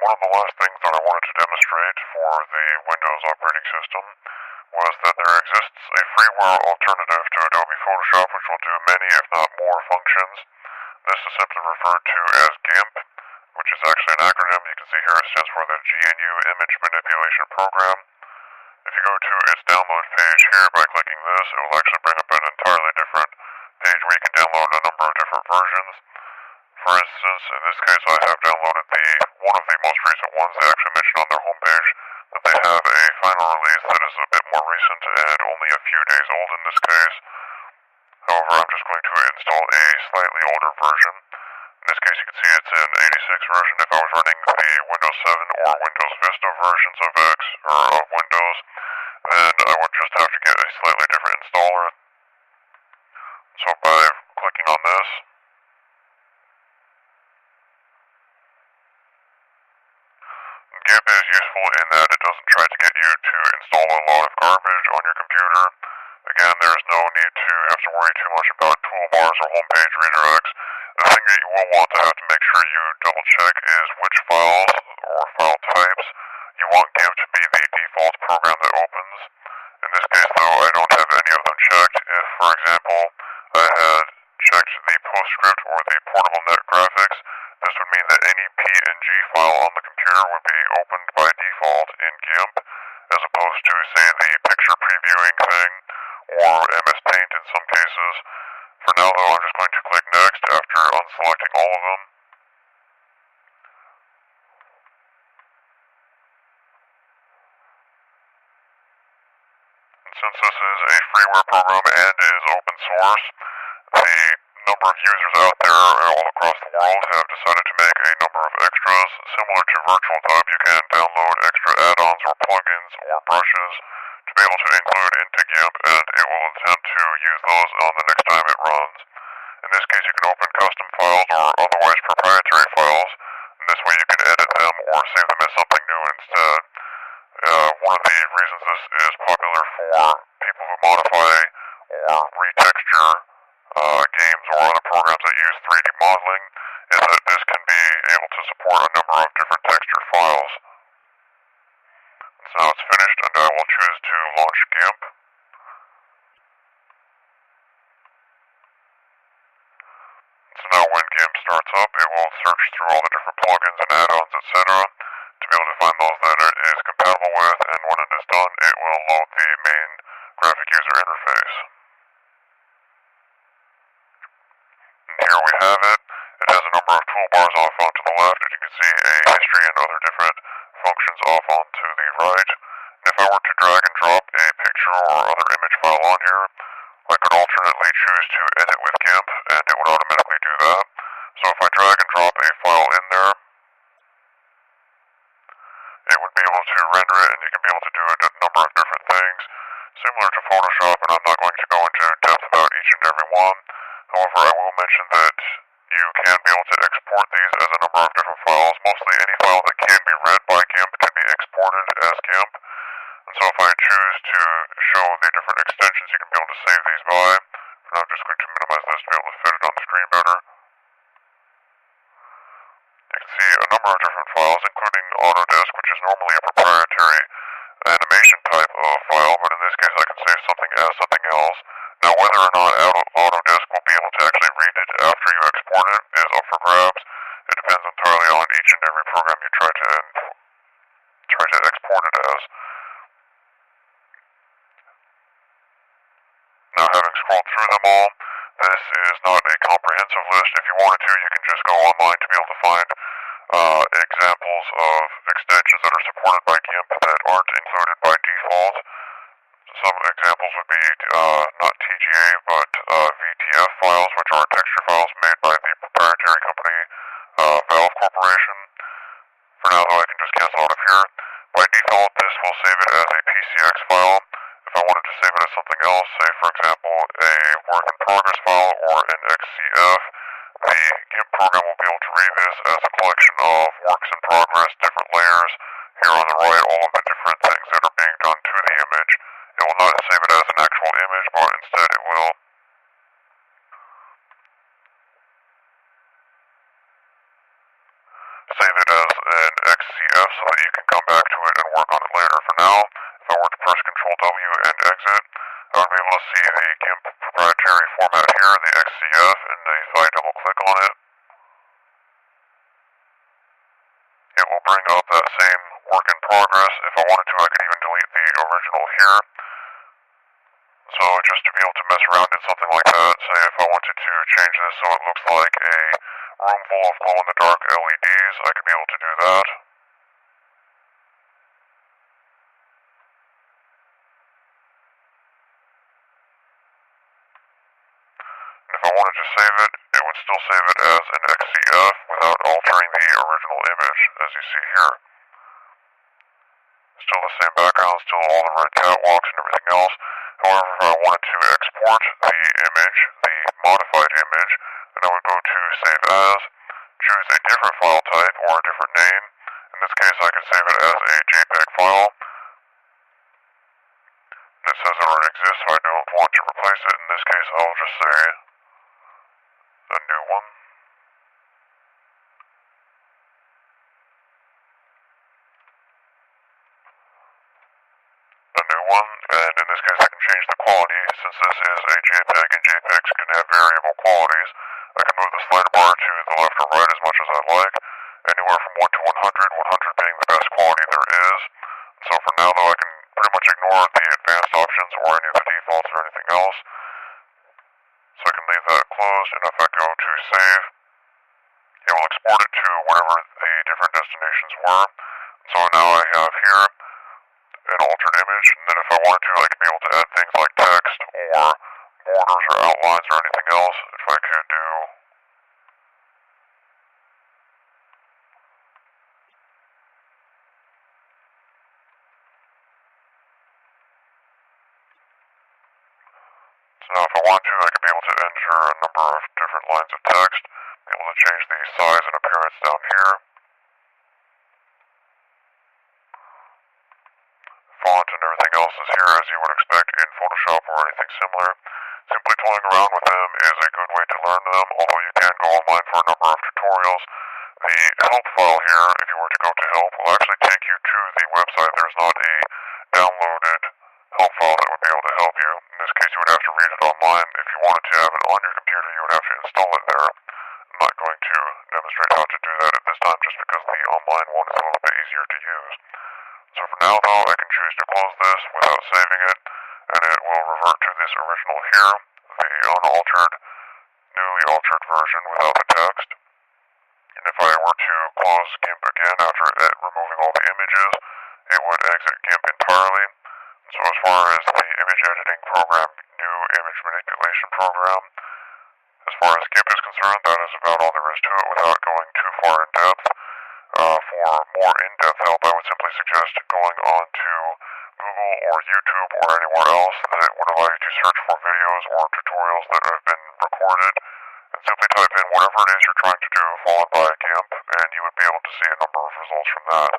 One of the last things that I wanted to demonstrate for the Windows operating system was that there exists a freeware alternative to Adobe Photoshop which will do many, if not more, functions. This is simply referred to as GIMP, which is actually an acronym. You can see here it stands for the GNU Image Manipulation Program. If you go to its download page here by clicking this, it will actually bring up an entirely different page where you can download a number of different versions. For instance, in this case I have downloaded one of the most recent ones. They actually mentioned on their homepage that they have a final release that is a bit more recent and only a few days old in this case. However, I'm just going to install a slightly older version. In this case you can see it's an 86 version. If I was running the Windows 7 or Windows Vista versions of Windows, then I would just have to get a slightly different installer. So by clicking on this, GIMP is useful in that it doesn't try to get you to install a lot of garbage on your computer. Again, there's no need to have to worry too much about toolbars or homepage redirects. The thing that you will want to have to make sure you double check is which files or file types you want GIMP to be the default program that opens. In this case though, I don't have any of them checked. If, for example, I had checked the PostScript or the Portable Net Graphics, this would mean that any PNG file on the computer would be opened by default in GIMP, as opposed to, say, the picture previewing thing, or MS Paint in some cases. For now, though, I'm just going to click Next after unselecting all of them. And since this is a freeware program and is open source, the number of users out there all across the world have decided to make a number of extras. Similar to VirtualDub, you can download extra add-ons or plugins or brushes to be able to include into GIMP, and it will attempt to use those on the next time it runs. In this case, you can open custom files or otherwise proprietary files, and this way you can edit them or save them as something new instead. One of the reasons this is popular for people who modify or retexture games or other programs that use 3D modeling is that this can be able to support a number of different texture files. So now it's finished, and I will choose to launch GIMP. So now when GIMP starts up, it will search through all the different plugins and add-ons, etc. to be able to find those that it is compatible with, and when it is done, it will load the main graphic user interface. Here we have it. It has a number of toolbars off onto the left, and you can see a history and other different functions off onto the right. And if I were to drag and drop a picture or other image file on here, I could alternately choose to edit with GIMP, and it would automatically do that. So if I drag and drop a file in there, it would be able to render it, and you can be able to do a number of different things, similar to Photoshop, and I'm not going to go into depth about each and every one. However, I will mention that you can be able to export these as a number of different files. Mostly any file that can be read by GIMP can be exported as GIMP. And so if I choose to show the different extensions you can be able to save these by, and I'm just going to minimize this to be able to fit it on the screen better. You can see a number of different files, including Autodesk, which is normally a proprietary animation type of file, but in this case I can save something as something else. Now whether or not Autodesk will be able to actually read it after you export it is up for grabs. It depends entirely on each and every program you try to export it as. Now having scrolled through them all, this is not a comprehensive list. If you wanted to, you can just go online to be able to find examples of extensions that are supported by GIMP that aren't included by default. Some examples would be not TGA, but VTF files, which are texture files made by the proprietary company Valve Corporation. For now, though, I can just cancel out of here. By default, this will save it as a PCX file. If I wanted to save it as something else, say, for example, a work-in-progress file or an XCF, the GIMP program will be able to read this as a collection of works in progress, different layers. Here on the right, all of the different things that are being done to the image. It will not save it as an actual image, but instead it will save it as an XCF bring up that same work in progress. If I wanted to, I could even delete the original here. So just to be able to mess around in something like that, say if I wanted to change this so it looks like a room full of glow-in-the-dark LEDs, I could be able to do that. And if I wanted to save it, it would still save it as an XCF without altering the original image, as you see here. Still the same background, still all the red catwalks and everything else. However, if I wanted to export the image, the modified image, then I would go to Save As, choose a different file type or a different name. In this case, I could save it as a JPEG file. And it says it already exists, so I don't want to replace it. In this case, I'll just say a new one. And in this case I can change the quality. Since this is a JPEG and JPEGs can have variable qualities, I can move the slider bar to the left or right as much as I like, anywhere from 1 to 100, 100 being the best quality there is. So for now though, I can pretty much ignore the advanced options or any of the defaults or anything else. So I can leave that closed, and if I go to save, it will export it to whatever the different destinations were. So now I have here an altered image, and then if I wanted to, I could be able to add things like text or borders or outlines or anything else. If I could do so now if I wanted to, I could be able to enter a number of different lines of text, be able to change the size and appearance down here. Font and everything else is here as you would expect in Photoshop or anything similar. Simply toying around with them is a good way to learn them, although you can go online for a number of tutorials. The help file here, if you were to go to help, will actually take you to the website. There's not a downloaded help file that would be able to help you. In this case, you would have to read it online. If you wanted to have it on your computer, you would have to install it there. I'm not going to demonstrate how to do that at this time just because the online one is a little bit easier to use. So for now though, I can choose to close this without saving it, and it will revert to this original here, the unaltered, newly altered version without the text. And if I were to close GIMP again after removing all the images, it would exit GIMP entirely. So as far as the image editing program, new image manipulation program, as far as GIMP is concerned, that is about all there is to it without going too far in depth. For more in-depth help, I would simply suggest going on to Google or YouTube or anywhere else that would allow you to search for videos or tutorials that have been recorded, and simply type in whatever it is you're trying to do followed by GIMP, and you would be able to see a number of results from that.